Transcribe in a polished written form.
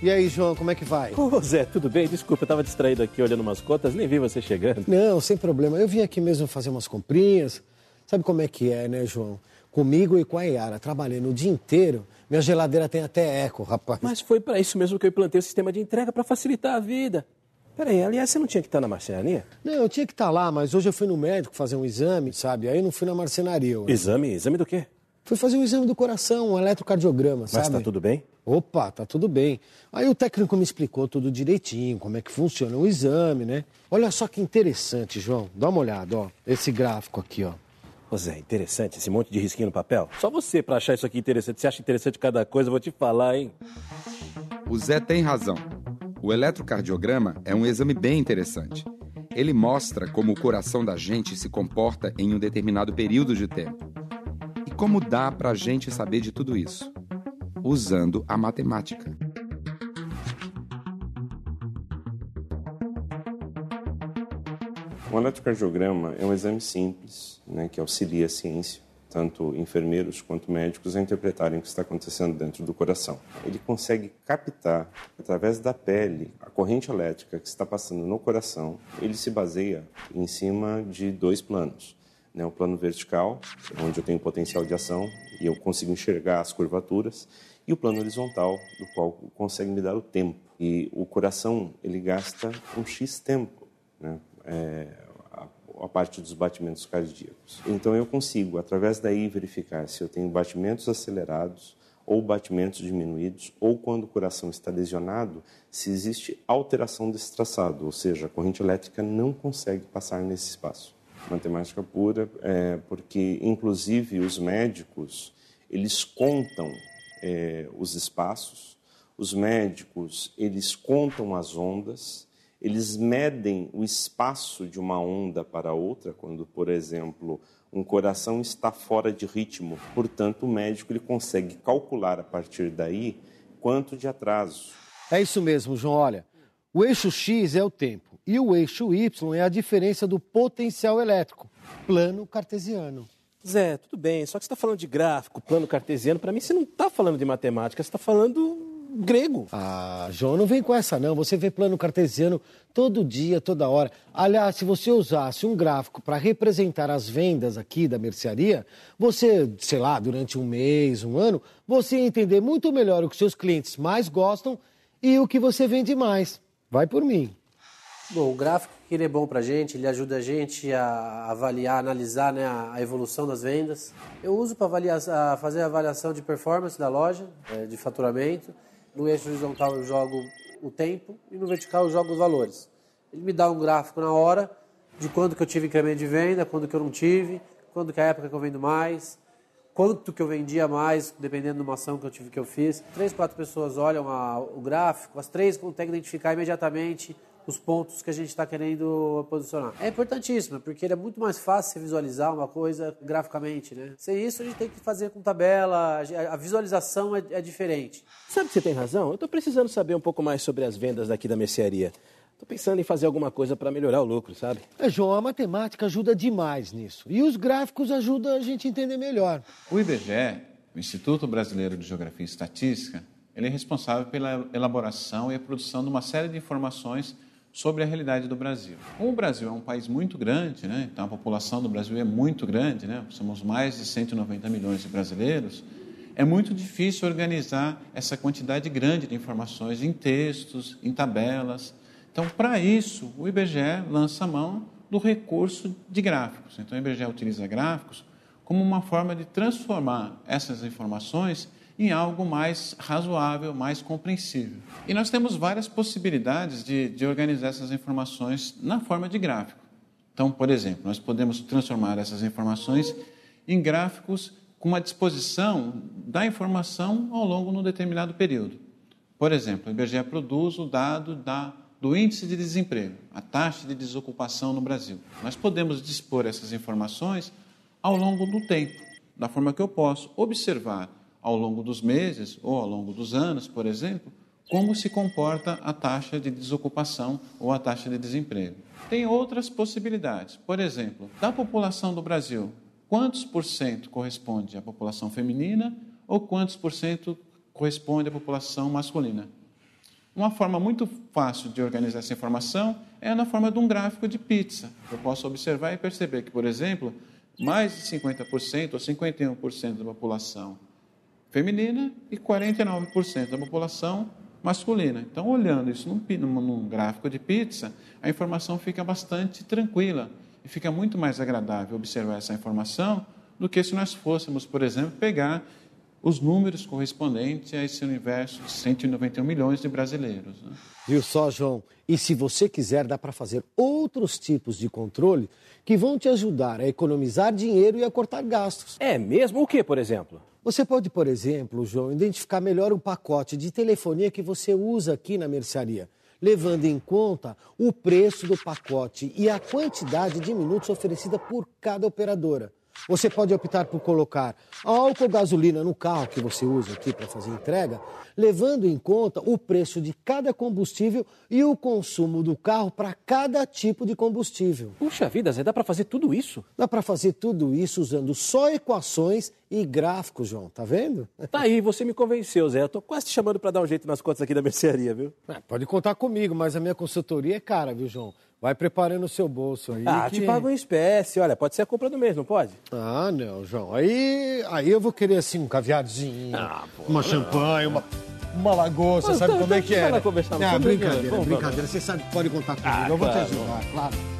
E aí, João, como é que vai? Ô, Zé, tudo bem? Desculpa, eu tava distraído aqui olhando umas contas, nem vi você chegando. Não, sem problema. Eu vim aqui mesmo fazer umas comprinhas. Sabe como é que é, né, João? Comigo e com a Yara, trabalhando o dia inteiro, minha geladeira tem até eco, rapaz. Mas foi pra isso mesmo que eu implantei o sistema de entrega, pra facilitar a vida. Peraí, aliás, você não tinha que estar na marcenaria? Não, eu tinha que estar lá, mas hoje eu fui no médico fazer um exame, sabe? Aí eu não fui na marcenaria. Exame? Exame do quê? Fui fazer um exame do coração, um eletrocardiograma, sabe? Mas tá tudo bem? Opa, tá tudo bem. Aí o técnico me explicou tudo direitinho, como é que funciona o exame, né? Olha só que interessante, João. Dá uma olhada, ó. Esse gráfico aqui, ó. Ô Zé, interessante esse monte de risquinho no papel. Só você pra achar isso aqui interessante. Você acha interessante cada coisa, eu vou te falar, hein? O Zé tem razão. O eletrocardiograma é um exame bem interessante. Ele mostra como o coração da gente se comporta em um determinado período de tempo. E como dá pra gente saber de tudo isso? Usando a matemática. O eletrocardiograma é um exame simples, né, que auxilia a ciência, tanto enfermeiros quanto médicos, a interpretarem o que está acontecendo dentro do coração. Ele consegue captar, através da pele, a corrente elétrica que está passando no coração. Ele se baseia em cima de dois planos. O plano vertical, onde eu tenho potencial de ação e eu consigo enxergar as curvaturas, e o plano horizontal, do qual consegue me dar o tempo. E o coração, ele gasta um X tempo, né? A parte dos batimentos cardíacos. Então eu consigo, através daí, verificar se eu tenho batimentos acelerados ou batimentos diminuídos, ou quando o coração está lesionado, se existe alteração desse traçado, ou seja, a corrente elétrica não consegue passar nesse espaço. Matemática pura, porque inclusive os médicos, eles contam os espaços, os médicos, eles contam as ondas, eles medem o espaço de uma onda para outra, quando, por exemplo, um coração está fora de ritmo. Portanto, o médico ele consegue calcular a partir daí quanto de atraso. É isso mesmo, João. Olha, o eixo X é o tempo e o eixo Y é a diferença do potencial elétrico, plano cartesiano. Zé, tudo bem, só que você está falando de gráfico, plano cartesiano. Para mim, você não está falando de matemática, você está falando grego. Ah, João, não vem com essa não. Você vê plano cartesiano todo dia, toda hora. Aliás, se você usasse um gráfico para representar as vendas aqui da mercearia, você, sei lá, durante um mês, um ano, você ia entender muito melhor o que seus clientes mais gostam e o que você vende mais. Vai por mim. Bom, o gráfico ele é bom para a gente, ele ajuda a gente a avaliar, analisar, né, a evolução das vendas. Eu uso para fazer a avaliação de performance da loja, de faturamento. No eixo horizontal eu jogo o tempo e no vertical eu jogo os valores. Ele me dá um gráfico na hora de quando que eu tive incremento de venda, quando que eu não tive, quando que é a época que eu vendo mais, quanto que eu vendia mais, dependendo de uma ação que eu fiz. 3, 4 pessoas olham o gráfico, as 3 conseguem identificar imediatamente os pontos que a gente está querendo posicionar. É importantíssimo, porque ele é muito mais fácil você visualizar uma coisa graficamente, né? Sem isso, a gente tem que fazer com tabela, a visualização é diferente. Sabe que você tem razão? Eu estou precisando saber um pouco mais sobre as vendas daqui da mercearia. Estou pensando em fazer alguma coisa para melhorar o lucro, sabe? João, a matemática ajuda demais nisso. E os gráficos ajudam a gente a entender melhor. O IBGE, o Instituto Brasileiro de Geografia e Estatística, ele é responsável pela elaboração e a produção de uma série de informações sobre a realidade do Brasil. Como o Brasil é um país muito grande, né? Então a população do Brasil é muito grande, né? Somos mais de 190 milhões de brasileiros, é muito difícil organizar essa quantidade grande de informações em textos, em tabelas. Então, para isso, o IBGE lança a mão do recurso de gráficos. Então, o IBGE utiliza gráficos como uma forma de transformar essas informações em algo mais razoável, mais compreensível. E nós temos várias possibilidades de organizar essas informações na forma de gráfico. Então, por exemplo, nós podemos transformar essas informações em gráficos com uma disposição da informação ao longo de um determinado período. Por exemplo, o IBGE produz o dado do índice de desemprego, a taxa de desocupação no Brasil. Nós podemos dispor essas informações ao longo do tempo, da forma que eu posso observar ao longo dos meses ou ao longo dos anos, por exemplo, como se comporta a taxa de desocupação ou a taxa de desemprego. Tem outras possibilidades. Por exemplo, da população do Brasil, quantos por cento corresponde à população feminina ou quantos por cento corresponde à população masculina? Uma forma muito fácil de organizar essa informação é na forma de um gráfico de pizza. Eu posso observar e perceber que, por exemplo, mais de 50% ou 51% da população feminina e 49% da população masculina. Então, olhando isso num gráfico de pizza, a informação fica bastante tranquila e fica muito mais agradável observar essa informação do que se nós fôssemos, por exemplo, pegar os números correspondentes a esse universo de 191 milhões de brasileiros. Né? Viu só, João? E se você quiser, dá para fazer outros tipos de controle que vão te ajudar a economizar dinheiro e a cortar gastos. É mesmo? O que, por exemplo? Você pode, por exemplo, João, identificar melhor o pacote de telefonia que você usa aqui na mercearia, levando em conta o preço do pacote e a quantidade de minutos oferecida por cada operadora. Você pode optar por colocar álcool ou gasolina no carro que você usa aqui para fazer entrega, levando em conta o preço de cada combustível e o consumo do carro para cada tipo de combustível. Puxa vida, Zé, dá para fazer tudo isso? Dá para fazer tudo isso usando só equações e gráficos, João, tá vendo? Tá aí, você me convenceu, Zé. Eu tô quase te chamando para dar um jeito nas contas aqui da mercearia, viu? Pode contar comigo, mas a minha consultoria é cara, viu, João? Vai preparando o seu bolso aí. Te pago em espécie. Olha, pode ser a compra do mês, não pode? Ah, não, João. Aí eu vou querer, assim, um caviarzinho, uma champanhe, uma lagosta, sabe como é que é? Vai lá conversar. Brincadeira. Você sabe que pode contar comigo. Eu vou te ajudar, claro.